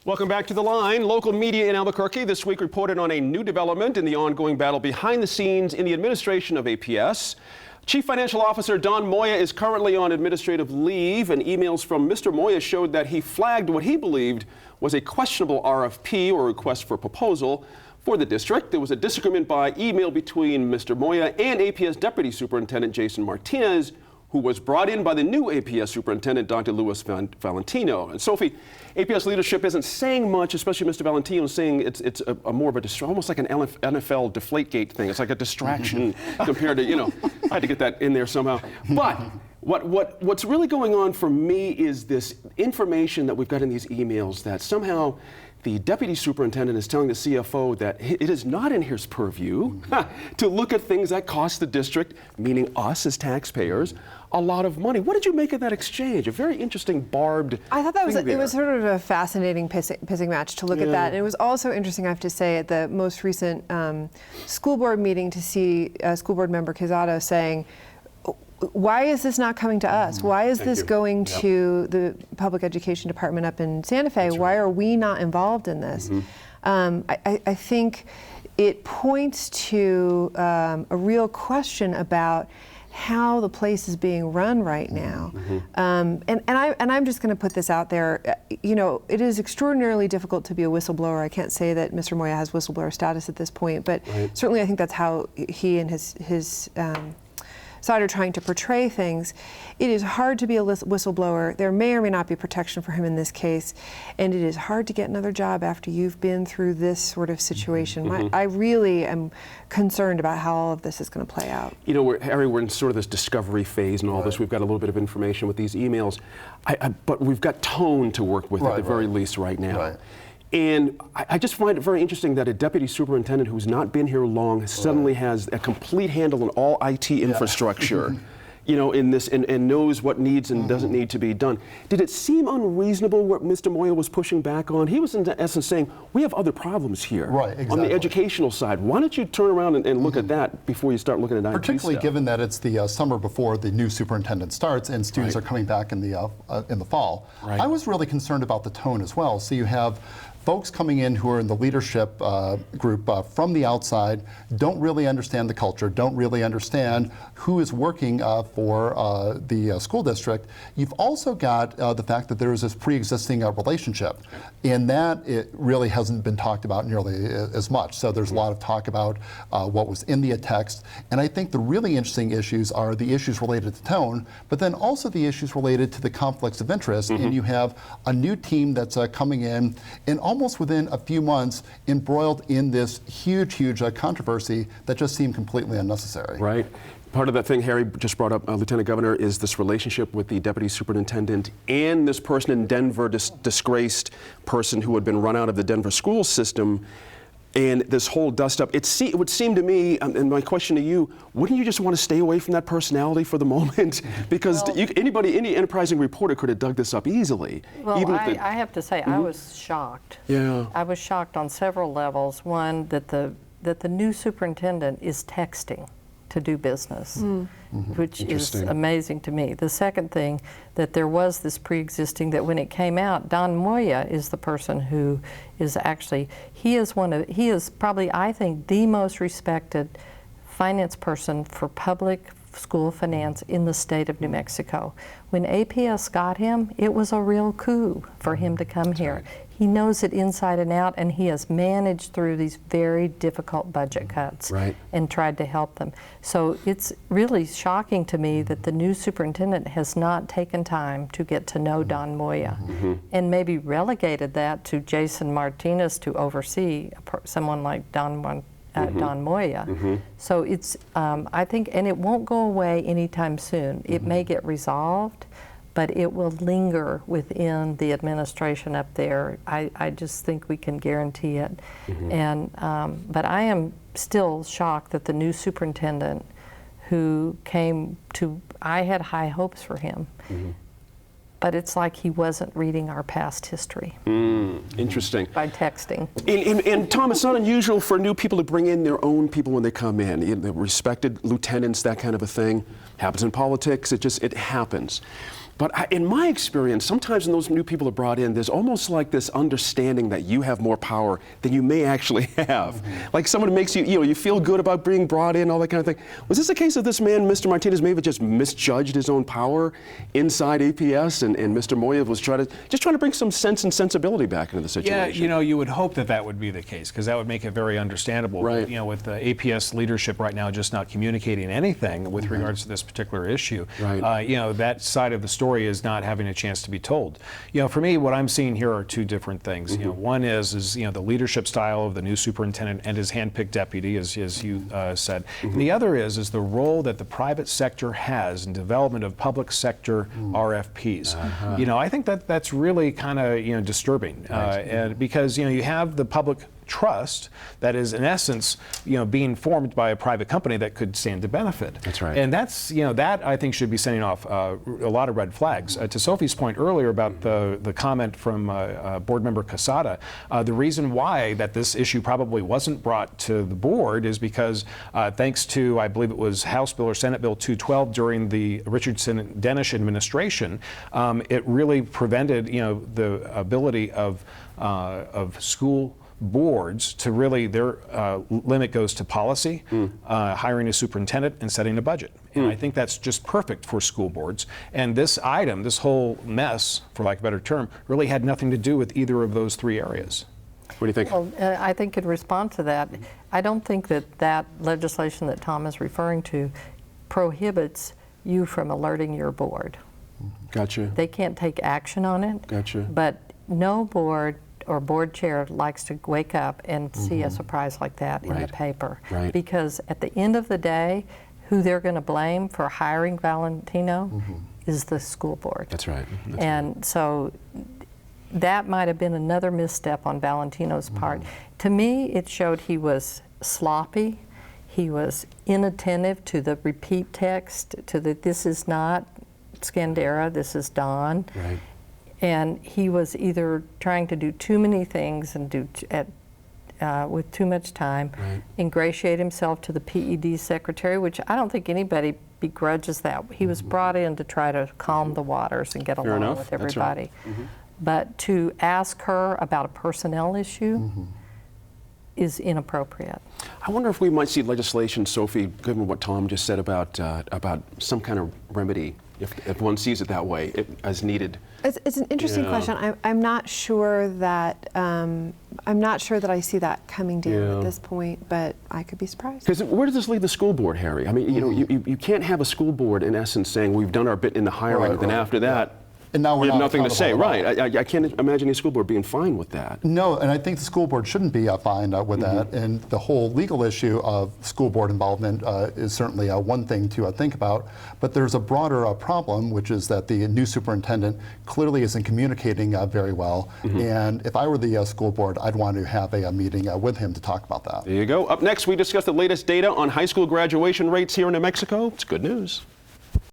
Welcome back to The Line. Local media in Albuquerque this week reported on a new development in the ongoing battle behind the scenes in the administration of APS. Chief Financial Officer Don Moya is currently on administrative leave, and emails from Mr. Moya showed that he flagged what he believed was a questionable RFP, or request for proposal, for the district. There was a disagreement by email between Mr. Moya and APS Deputy Superintendent Jason Martinez, who was brought in by the new APS Superintendent, Dr. Luis Valentino. And Sophie, APS leadership isn't saying much, especially Mr. Valentino, saying it's a more of a almost like an NFL Deflategate thing. It's like a distraction compared to, I had to get that in there somehow. But what's really going on for me is this information that we've got in these emails that somehow the deputy superintendent is telling the CFO that it is not in his purview to look at things that cost the district, meaning us as taxpayers, a lot of money. What did you make of that exchange? A very interesting barbed I thought that it was sort of a fascinating pissing match to look at that. And it was also interesting, I have to say, at the most recent school board meeting to see school board member Quezado saying, why is this not coming to us? Why is this going to the public education department up in Santa Fe? Why are we not involved in this? I think it points to a real question about how the place is being run right now. And I'm just going to put this out there. It is extraordinarily difficult to be a whistleblower. I can't say that Mr. Moya has whistleblower status at this point, but certainly I think that's how he and his side are trying to portray things. It is hard to be a whistleblower. There may or may not be protection for him in this case, and it is hard to get another job after you've been through this sort of situation. I really am concerned about how all of this is going to play out. Harry, we're in sort of this discovery phase and all this. We've got a little bit of information with these emails, but we've got tone to work with at the very least right now. And I just find it very interesting that a deputy superintendent who's not been here long suddenly has a complete handle on all IT infrastructure, in this, and knows what needs and doesn't need to be done. Did it seem unreasonable what Mr. Moya was pushing back on? He was in essence saying, we have other problems here on the educational side. Why don't you turn around and look at that before you start looking at IT Particularly stuff? given that it's the summer before the new superintendent starts and students are coming back in the fall. I was really concerned about the tone as well. So you have folks coming in who are in the leadership group from the outside, don't really understand the culture, don't really understand who is working for the school district. You've also got the fact that there is this pre-existing relationship, and that it really hasn't been talked about nearly as much. So there's a lot of talk about what was in the text, and I think the really interesting issues are the issues related to tone, but then also the issues related to the conflicts of interest, and you have a new team that's coming in, and almost within a few months embroiled in this huge controversy that just seemed completely unnecessary. Right. Part of that thing Harry just brought up, Lieutenant Governor, is this relationship with the deputy superintendent and this person in Denver, this disgraced person who had been run out of the Denver school system. And this whole dust-up, it would seem to me, and my question to you, wouldn't you just want to stay away from that personality for the moment? Because any enterprising reporter could have dug this up easily. Well, even I have to say, I was shocked. Yeah. I was shocked on several levels. One, that the new superintendent is texting to do business, which is amazing to me. The second thing, that there was this pre-existing, that when it came out, Don Moya is the person who is actually, he is probably, I think, the most respected finance person for public school finance in the state of New Mexico. When APS got him, it was a real coup for him to come here. He knows it inside and out, and he has managed through these very difficult budget cuts and tried to help them. So it's really shocking to me that the new superintendent has not taken time to get to know Don Moya and maybe relegated that to Jason Martinez to oversee someone like Don Moya. So it's, I think, and it won't go away anytime soon. It may get resolved, but it will linger within the administration up there. I just think we can guarantee it. And but I am still shocked that the new superintendent who came to, I had high hopes for him. But it's like he wasn't reading our past history. Interesting. By texting. And Tom, it's not unusual for new people to bring in their own people when they come in. The respected lieutenants, that kind of a thing. Happens in politics, it happens. But in my experience, sometimes when those new people are brought in, there's almost like this understanding that you have more power than you may actually have. Like someone makes you, you feel good about being brought in, all that kind of thing. Was this a case of this man, Mr. Martinez, may have just misjudged his own power inside APS, and Mr. Moya was trying to bring some sense and sensibility back into the situation? Yeah, you would hope that would be the case, because that would make it very understandable. Right. With the APS leadership right now just not communicating anything with regards to this particular issue. Right. That side of the story is not having a chance to be told. For me, what I'm seeing here are two different things. One is the leadership style of the new superintendent and his handpicked deputy, as you said. And the other is the role that the private sector has in development of public sector RFPs. I think that's really kind of disturbing, and because you have the public trust that is in essence being formed by a private company that could stand to benefit. That's right. And that's that I think should be sending off a lot of red flags. To Sophie's point earlier about the comment from board member Casada, the reason why that this issue probably wasn't brought to the board is because thanks to, I believe it was House Bill or Senate Bill 212 during the Richardson-Dennish administration, it really prevented the ability of school boards to really, their limit goes to policy, hiring a superintendent and setting a budget. And I think that's just perfect for school boards. And this item, this whole mess, for lack of a better term, really had nothing to do with either of those three areas. What do you think? Well, I think in response to that, I don't think that legislation that Tom is referring to prohibits you from alerting your board. Gotcha. They can't take action on it. Gotcha. But no board or board chair likes to wake up and see a surprise like that in the paper. Right. Because at the end of the day, who they're going to blame for hiring Valentino is the school board. That's right. So that might have been another misstep on Valentino's part. To me, it showed he was sloppy. He was inattentive to the repeat text, to the this is not Scandera, this is Don. Right. And he was either trying to do too many things and with too much time, ingratiate himself to the PED secretary, which I don't think anybody begrudges that. He was brought in to try to calm the waters and get Fair along enough. with That's right. everybody. But to ask her about a personnel issue is inappropriate. I wonder if we might see legislation, Sophie, given what Tom just said about some kind of remedy, if one sees it that way, as needed. It's an interesting question. I'm not sure that I see that coming down at this point, but I could be surprised. Because where does this leave the school board, Harry? I mean, you can't have a school board in essence saying we've done our bit in the hiring, then after that. And now we we're have not nothing to say, accountable right? I can't imagine a school board being fine with that. No, and I think the school board shouldn't be fine with that. And the whole legal issue of school board involvement is certainly one thing to think about. But there's a broader problem, which is that the new superintendent clearly isn't communicating very well. And if I were the school board, I'd want to have a meeting with him to talk about that. There you go. Up next, we discuss the latest data on high school graduation rates here in New Mexico. It's good news.